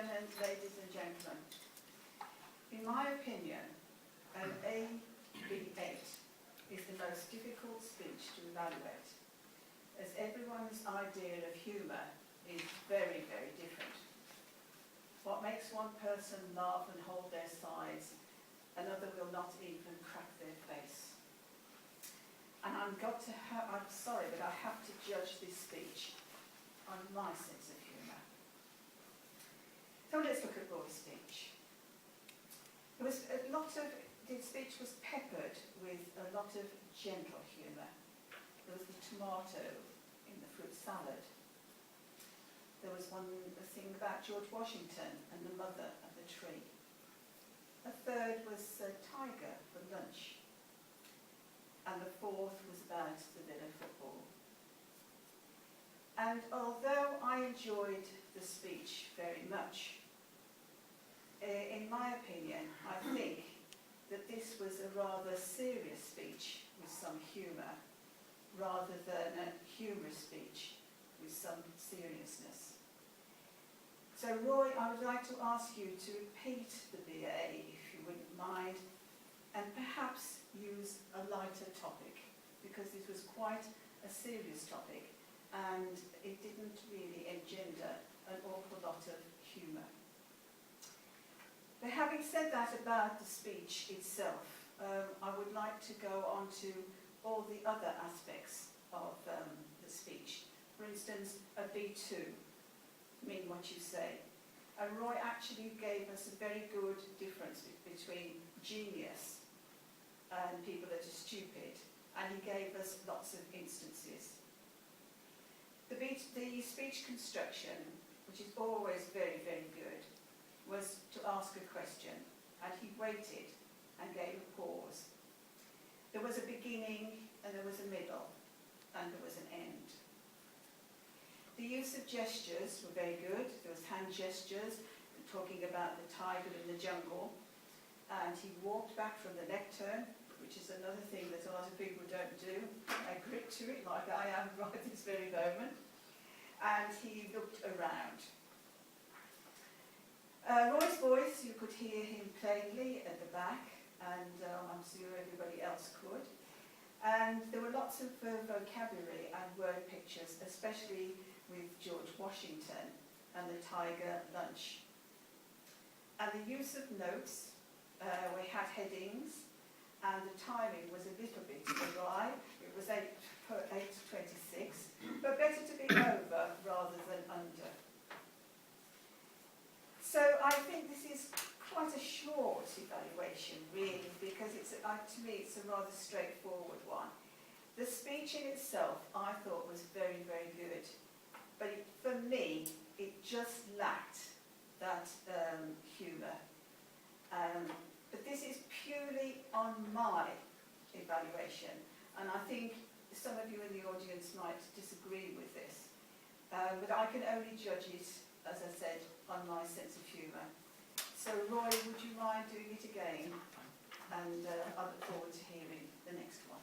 Chairman, ladies and gentlemen, in my opinion, an AB8 is the most difficult speech to evaluate, as everyone's idea of humour is very, very different. What makes one person laugh and hold their sides, another will not even crack their face. And I'm sorry, but I have to judge this speech on my sense of humour. So let's look at Roy's speech. The speech was peppered with a lot of gentle humour. There was the tomato in the fruit salad. There was a thing about George Washington and the mother of the tree. A third was a tiger for lunch. And the fourth was about the Villa football. And although I enjoyed the speech very much, in my opinion, I think that this was a rather serious speech with some humour, rather than a humorous speech with some seriousness. So Roy, I would like to ask you to repeat the BA, if you wouldn't mind, and perhaps use a lighter topic, because this was quite a serious topic and it didn't really engender an awful lot of humour. But having said that about the speech itself, I would like to go on to all the other aspects of the speech. For instance, a B2, mean what you say. And Roy actually gave us a very good difference between genius and people that are stupid, and he gave us lots of instances. The speech construction, which is always very, very good, was to ask a question, and he waited and gave a pause. There was a beginning, and there was a middle, and there was an end. The use of gestures were very good. There was hand gestures, talking about the tiger in the jungle, and he walked back from the lectern, which is another thing that a lot of people don't do. They grip to it like I am right this very moment. And he looked around. Roy's voice, you could hear him plainly at the back, and I'm sure everybody else could. And there were lots of vocabulary and word pictures, especially with George Washington and the tiger lunch. And the use of notes, we had headings, and the timing was a little bit awry. It was 8:26, but better to be over rather than under. So I think this is quite a short evaluation, really, because to me it's a rather straightforward one. The speech in itself, I thought, was very, very good, but for me, it just lacked that humour. But this is purely on my evaluation, and I think some of you in the audience might disagree with this, but I can only judge it, as I said, on my sense of humour. So Roy, would you mind doing it again? And I look forward to hearing the next one.